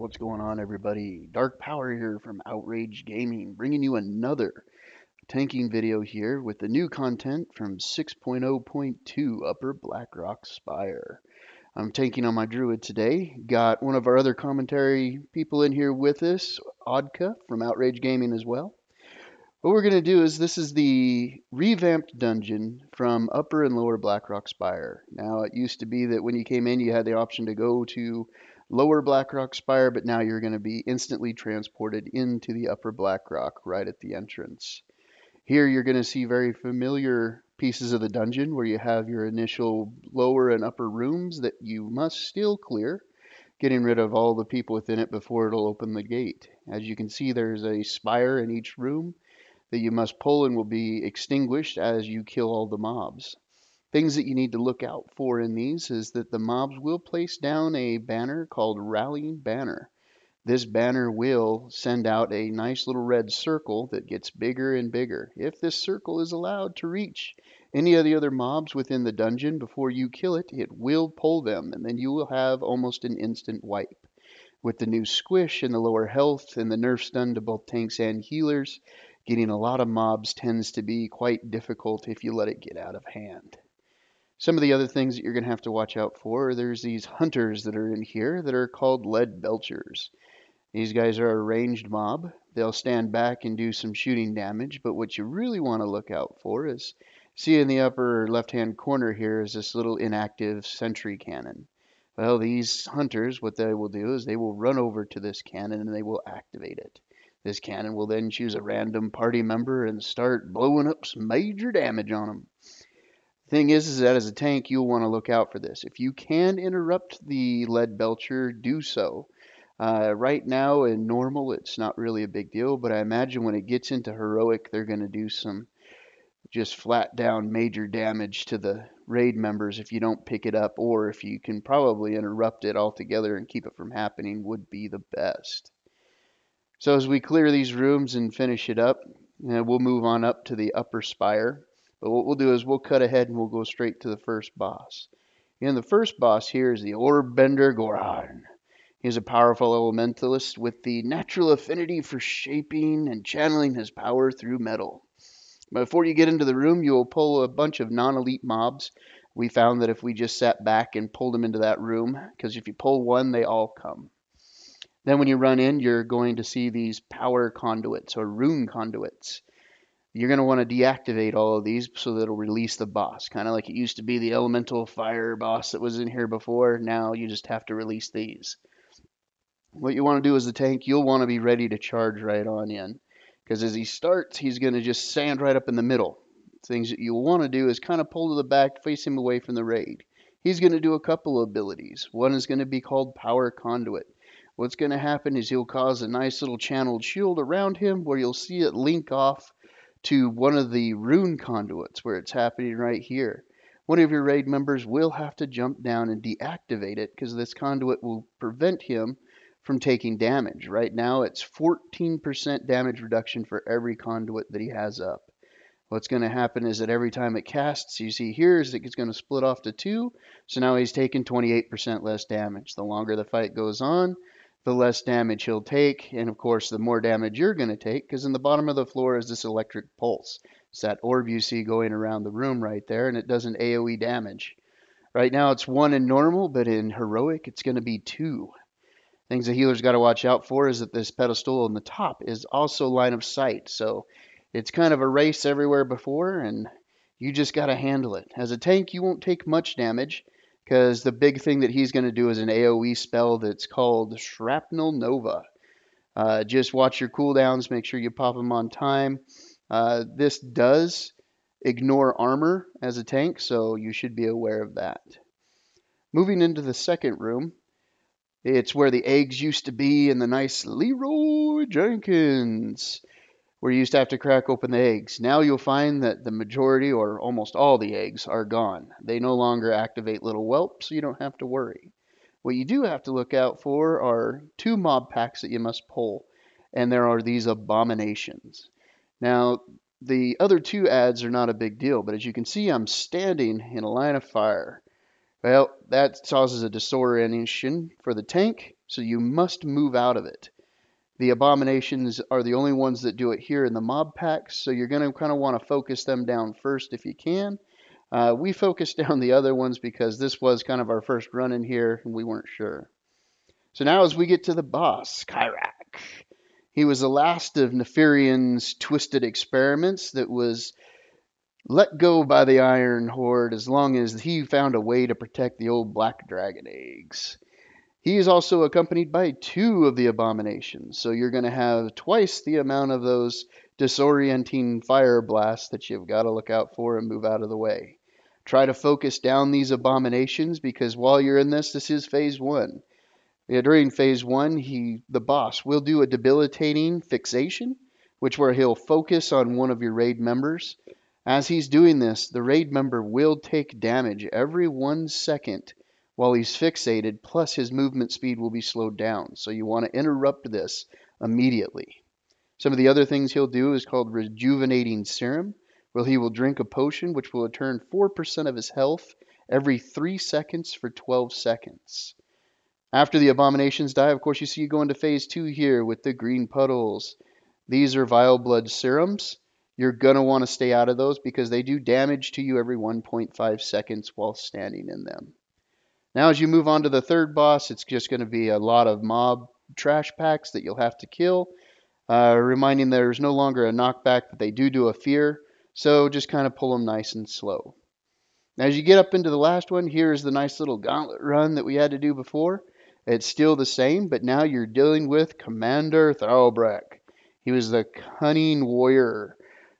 What's going on, everybody? Dark Power here from Outrage Gaming, bringing you another tanking video here with the new content from 6.0.2 Upper Black Rock Spire. I'm tanking on my Druid today. Got one of our other commentary people in here with us, Odka from Outrage Gaming as well. What we're going to do is this is the revamped dungeon from Upper and Lower Black Rock Spire. Now, it used to be that when you came in, you had the option to go to Lower Black Rock Spire, but now you're going to be instantly transported into the Upper Black Rock right at the entrance. Here, you're going to see very familiar pieces of the dungeon where you have your initial lower and upper rooms that you must still clear, getting rid of all the people within it before it'll open the gate. As you can see, there's a spire in each room that you must pull and will be extinguished as you kill all the mobs. Things that you need to look out for in these is that the mobs will place down a banner called Rallying Banner. This banner will send out a nice little red circle that gets bigger and bigger. If this circle is allowed to reach any of the other mobs within the dungeon before you kill it, it will pull them, and then you will have almost an instant wipe. With the new squish and the lower health and the nerfs done to both tanks and healers, getting a lot of mobs tends to be quite difficult if you let it get out of hand. Some of the other things that you're going to have to watch out for, there's these hunters that are in here that are called lead belchers. These guys are a ranged mob. They'll stand back and do some shooting damage, but what you really want to look out for is, see in the upper left-hand corner here is this little inactive Sentry Cannon. Well, these hunters, what they will do is they will run over to this cannon and they will activate it. This cannon will then choose a random party member and start blowing up some major damage on them. Thing is that as a tank, you'll want to look out for this. If you can interrupt the lead belcher, do so. Right now in normal, it's not really a big deal, but I imagine when it gets into heroic, they're going to do some just flat down major damage to the raid members if you don't pick it up, or if you can probably interrupt it altogether and keep it from happening would be the best. So as we clear these rooms and finish it up, we'll move on up to the upper spire. But what we'll do is we'll cut ahead and we'll go straight to the first boss. And the first boss here is the Orebender Gor'ashan. He's a powerful elementalist with the natural affinity for shaping and channeling his power through metal. Before you get into the room, you will pull a bunch of non-elite mobs. We found that if we just sat back and pulled them into that room, because if you pull one, they all come. Then when you run in, you're going to see these power conduits or rune conduits. You're going to want to deactivate all of these so that it'll release the boss. Kind of like it used to be the elemental fire boss that was in here before. Now you just have to release these. What you want to do as the tank, you'll want to be ready to charge right on in. Because as he starts, he's going to just stand right up in the middle. Things that you'll want to do is kind of pull to the back, face him away from the raid. He's going to do a couple of abilities. One is going to be called Power Conduit. What's going to happen is he'll cause a nice little channeled shield around him where you'll see it link off to one of the rune conduits where it's happening right here. One of your raid members will have to jump down and deactivate it because this conduit will prevent him from taking damage. Right now it's 14% damage reduction for every conduit that he has up. What's going to happen is that every time it casts, you see here is that it's going to split off to 2. So now he's taking 28% less damage. The longer the fight goes on, the less damage he'll take, and of course the more damage you're going to take, because in the bottom of the floor is this electric pulse. It's that orb you see going around the room right there, and it does an AoE damage. Right now it's 1 in normal, but in heroic it's going to be 2. Things the healer's got to watch out for is that this pedestal on the top is also line of sight, so it's kind of a race everywhere before, and you just got to handle it. As a tank, you won't take much damage, because the big thing that he's going to do is an AoE spell that's called Shrapnel Nova. Just watch your cooldowns, make sure you pop them on time. This does ignore armor as a tank, so you should be aware of that. Moving into the second room, it's where the eggs used to be in the nice Leroy Jenkins, where you used to have to crack open the eggs. Now you'll find that the majority or almost all the eggs are gone. They no longer activate little whelps, so you don't have to worry. What you do have to look out for are 2 mob packs that you must pull, and there are these abominations. Now, the other 2 adds are not a big deal, but as you can see, I'm standing in a line of fire. Well, that causes a disorientation for the tank, so you must move out of it. The abominations are the only ones that do it here in the mob packs, so you're going to kind of want to focus them down first if you can. We focused down the other ones because this was kind of our first run in here and we weren't sure. So now as we get to the boss, Kyrak. He was the last of Nefarian's twisted experiments that was let go by the Iron Horde as long as he found a way to protect the old black dragon eggs. He is also accompanied by 2 of the abominations, so you're going to have twice the amount of those disorienting fire blasts that you've got to look out for and move out of the way. Try to focus down these abominations because while you're in this is phase 1. During phase 1, the boss will do a debilitating fixation, which where he'll focus on one of your raid members. As he's doing this, the raid member will take damage every 1 second while he's fixated, plus his movement speed will be slowed down. So you want to interrupt this immediately. Some of the other things he'll do is called Rejuvenating Serum, where he will drink a potion which will return 4% of his health every 3 seconds for 12 seconds. After the abominations die, of course, you see you go into phase 2 here with the green puddles. These are Vile Blood Serums. You're going to want to stay out of those because they do damage to you every 1.5 seconds while standing in them. Now as you move on to the third boss, it's just going to be a lot of mob trash packs that you'll have to kill. Reminding there's no longer a knockback, but they do a fear. So just kind of pull them nice and slow. As you get up into the last one, here's the nice little gauntlet run that we had to do before. It's still the same, but now you're dealing with Commander Thrallbreck. He was the cunning warrior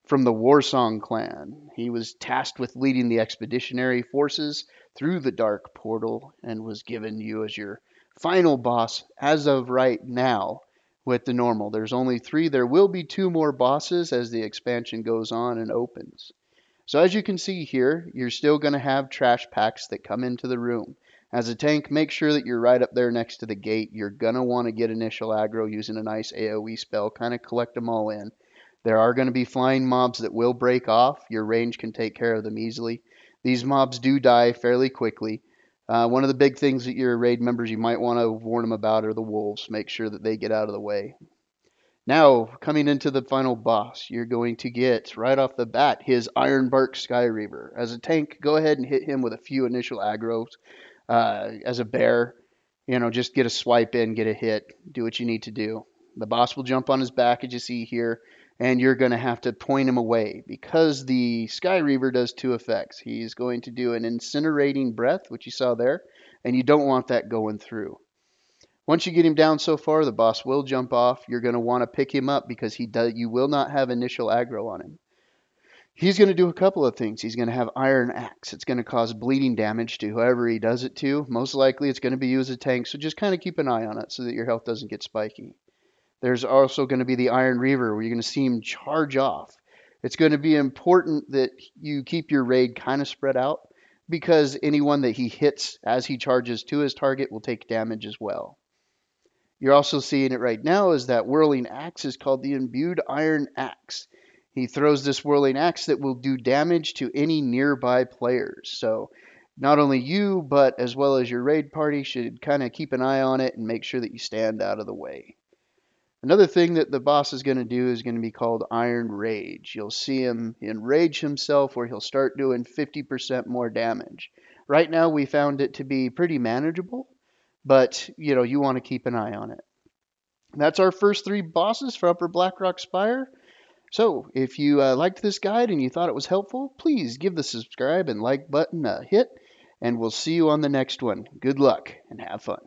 from the Warsong clan. He was tasked with leading the expeditionary forces through the dark portal and was given you as your final boss as of right now with the normal. There's only 3. There will be 2 more bosses as the expansion goes on and opens. So as you can see here, you're still going to have trash packs that come into the room. As a tank, make sure that you're right up there next to the gate. You're going to want to get initial aggro using a nice AoE spell, kind of collect them all in. There are going to be flying mobs that will break off. Your range can take care of them easily. These mobs do die fairly quickly. One of the big things that your raid members you might want to warn them about are the wolves. Make sure that they get out of the way. Now, coming into the final boss, you're going to get, right off the bat, his Ironbark Skyreaver. As a tank, go ahead and hit him with a few initial aggros. As a bear, just get a swipe in, get a hit, do what you need to do. The boss will jump on his back, as you see here, and you're going to have to point him away because the Skyreaver does 2 effects. He's going to do an incinerating breath, which you saw there, and you don't want that going through. Once you get him down so far, the boss will jump off. You're going to want to pick him up because you will not have initial aggro on him. He's going to do a couple of things. He's going to have Iron Axe. It's going to cause bleeding damage to whoever he does it to. Most likely it's going to be you as a tank, so just kind of keep an eye on it so that your health doesn't get spiky. There's also going to be the Iron Reaver where you're going to see him charge off. It's going to be important that you keep your raid kind of spread out because anyone that he hits as he charges to his target will take damage as well. You're also seeing it right now is that whirling axe is called the Imbued Iron Axe. He throws this whirling axe that will do damage to any nearby players. So not only you, but as well as your raid party should kind of keep an eye on it and make sure that you stand out of the way. Another thing that the boss is going to do is going to be called Iron Rage. You'll see him enrage himself where he'll start doing 50% more damage. Right now we found it to be pretty manageable, but you want to keep an eye on it. That's our first 3 bosses for Upper Black Rock Spire. So if you liked this guide and you thought it was helpful, please give the subscribe and like button a hit, and we'll see you on the next one. Good luck and have fun.